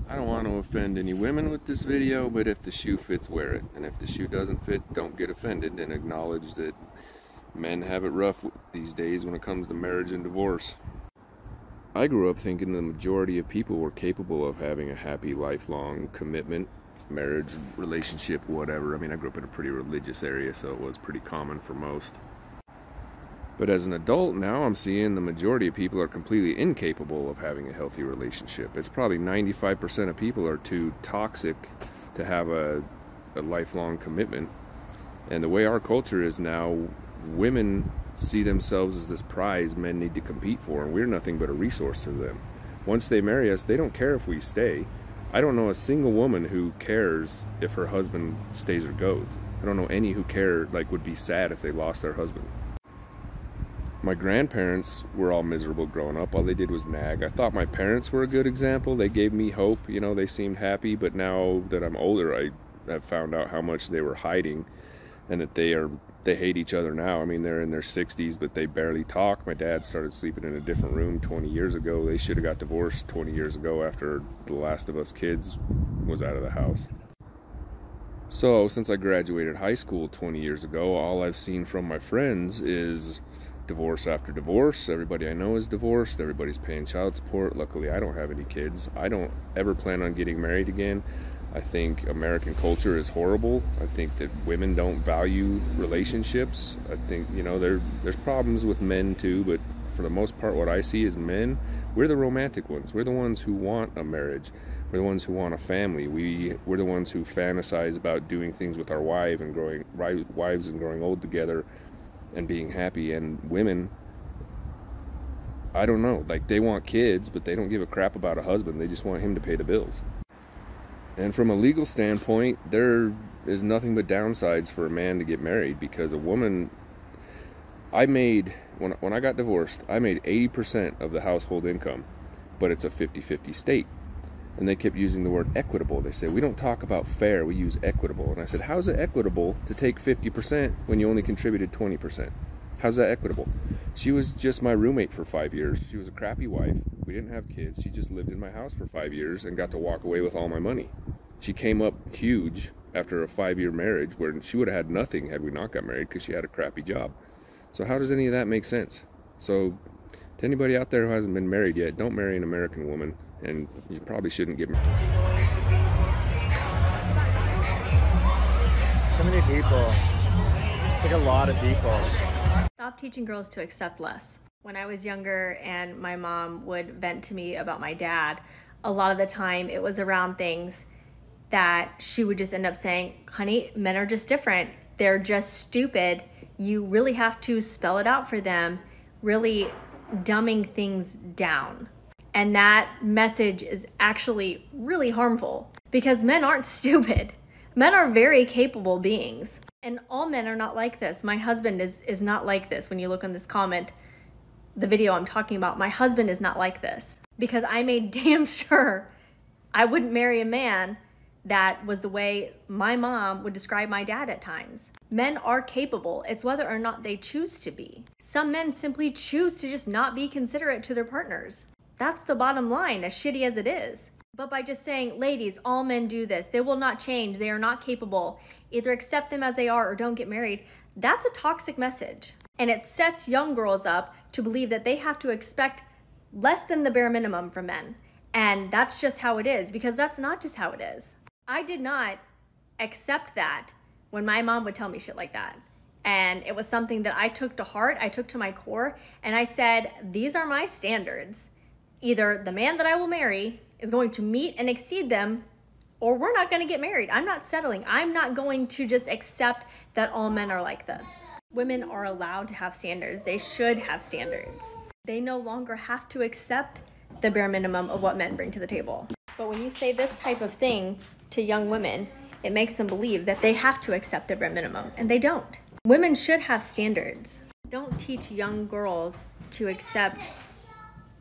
I don't want to offend any women with this video, but if the shoe fits, wear it. And if the shoe doesn't fit, don't get offended, and acknowledge that men have it rough these days when it comes to marriage and divorce. I grew up thinking the majority of people were capable of having a happy, lifelong commitment, marriage, relationship, whatever. I mean, I grew up in a pretty religious area, so it was pretty common for most. But as an adult now, I'm seeing the majority of people are completely incapable of having a healthy relationship. It's probably 95% of people are too toxic to have a lifelong commitment. And the way our culture is now, women see themselves as this prize men need to compete for, and we're nothing but a resource to them. Once they marry us, they don't care if we stay. I don't know a single woman who cares if her husband stays or goes. I don't know any who would be sad if they lost their husband. My grandparents were all miserable growing up. All they did was nag. I thought my parents were a good example. They gave me hope. You know, they seemed happy. But now that I'm older, I have found out how much they were hiding, and that they hate each other now. I mean, they're in their 60s, but they barely talk. My dad started sleeping in a different room 20 years ago. They should have got divorced 20 years ago after the last of us kids was out of the house. So since I graduated high school 20 years ago, all I've seen from my friends is divorce after divorce. Everybody I know is divorced. Everybody's paying child support. Luckily, I don't have any kids. I don't ever plan on getting married again. I think American culture is horrible. I think that women don't value relationships. I think, you know, there's problems with men too, but for the most part, what I see is men, we're the romantic ones. We're the ones who want a marriage. We're the ones who want a family. We're the ones who fantasize about doing things with our wives and growing old together and being happy. And women, I don't know, like, they want kids, but they don't give a crap about a husband. They just want him to pay the bills. And from a legal standpoint, there is nothing but downsides for a man to get married, because a woman, when I got divorced, I made 80% of the household income, but it's a 50-50 state. And they kept using the word equitable. They said, we don't talk about fair, we use equitable. And I said, how's it equitable to take 50% when you only contributed 20%? How's that equitable? She was just my roommate for 5 years. She was a crappy wife. We didn't have kids. She just lived in my house for 5 years and got to walk away with all my money. She came up huge after a 5-year marriage, where she would have had nothing had we not got married, because she had a crappy job. So how does any of that make sense? So to anybody out there who hasn't been married yet, don't marry an American woman. And you probably shouldn't get married. So many people. It's like a lot of people. Stop teaching girls to accept less. When I was younger and my mom would vent to me about my dad, a lot of the time it was around things that she would just end up saying, honey, men are just different. They're just stupid. You really have to spell it out for them, really dumbing things down. And that message is actually really harmful, because men aren't stupid. Men are very capable beings. And all men are not like this. My husband is not like this. When you look on this comment, the video I'm talking about, my husband is not like this. Because I made damn sure I wouldn't marry a man that was the way my mom would describe my dad at times. Men are capable. It's whether or not they choose to be. Some men simply choose to just not be considerate to their partners. That's the bottom line, as shitty as it is. But by just saying, ladies, all men do this, they will not change, they are not capable, either accept them as they are or don't get married, that's a toxic message. And it sets young girls up to believe that they have to expect less than the bare minimum from men. And that's just how it is, because that's not just how it is. I did not accept that when my mom would tell me shit like that. And it was something that I took to heart, I took to my core, and I said, these are my standards. Either the man that I will marry is going to meet and exceed them, or we're not going to get married. I'm not settling. I'm not going to just accept that all men are like this. Women are allowed to have standards. They should have standards. They no longer have to accept the bare minimum of what men bring to the table. But when you say this type of thing to young women, it makes them believe that they have to accept the bare minimum, and they don't. Women should have standards. Don't teach young girls to accept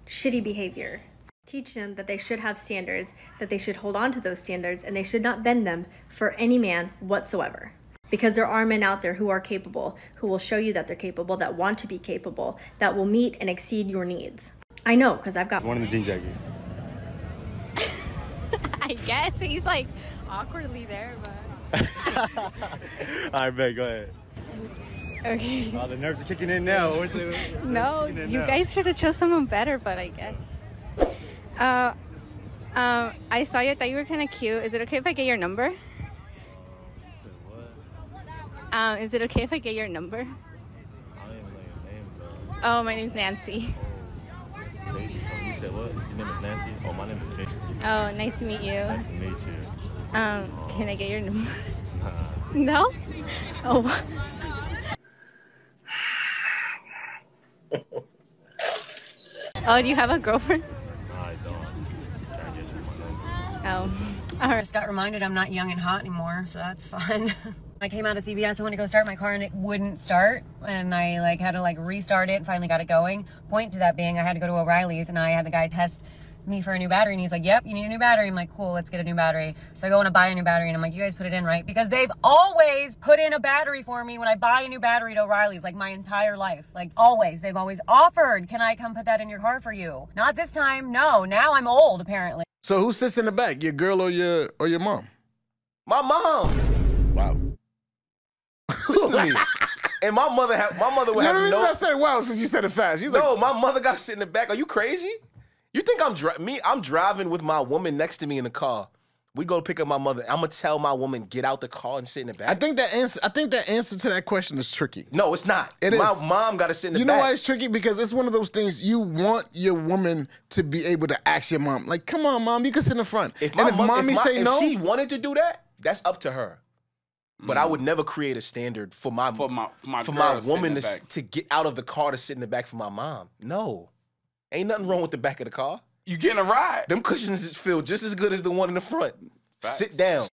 shitty behavior. Teach them that they should have standards, that they should hold on to those standards, and they should not bend them for any man whatsoever. Because there are men out there who are capable, who will show you that they're capable, that want to be capable, that will meet and exceed your needs. I know, because I've got One in the jean jacket. I guess he's like awkwardly there, but. I bet. Go ahead. Okay. Oh, the nerves are kicking in now. No, you guys should have chose someone better, but I guess. I saw you. I thought you were kind of cute. Is it okay if I get your number? Is it okay if I get your number? I don't even know your name, bro. Oh, my name's Nancy. You said what? Your name is Nancy? Oh, my name is Jake. Oh, nice to meet you. Nice to meet you. Can I get your number? Nah. No? Oh. Oh, do you have a girlfriend? I don't. Can I get you my number? Oh. All right. Just got reminded I'm not young and hot anymore, so that's fun. I came out of CVS, I went to go start my car and it wouldn't start. And I like had to like restart it and finally got it going. Point to that being I had to go to O'Reilly's and I had the guy test me for a new battery and he's like, yep, you need a new battery. I'm like, cool, let's get a new battery. So I go and I buy a new battery and I'm like, you guys put it in, right? Because they've always put in a battery for me when I buy a new battery at O'Reilly's, like my entire life. Like always, they've always offered, can I come put that in your car for you? Not this time, no, now I'm old apparently. So who sits in the back, your girl or your mom? My mom. Wow. Listen to me. And my mother would have The reason no. I said wow is because you said it fast. She's No, like, my mother got to sit in the back. Are you crazy? You think I'm driving with my woman next to me in the car. We go pick up my mother. I'm gonna tell my woman get out the car and sit in the back. I think that answer to that question is tricky. No, it's not. My mom got to sit in the back. You know why it's tricky? Because it's one of those things you want your woman to be able to ask your mom, like, come on, mom, you can sit in the front. If she wanted to do that, that's up to her. But I would never create a standard for my woman to get out of the car to sit in the back for my mom. No. Ain't nothing wrong with the back of the car. You getting a ride. Them cushions feel just as good as the one in the front. Facts. Sit down.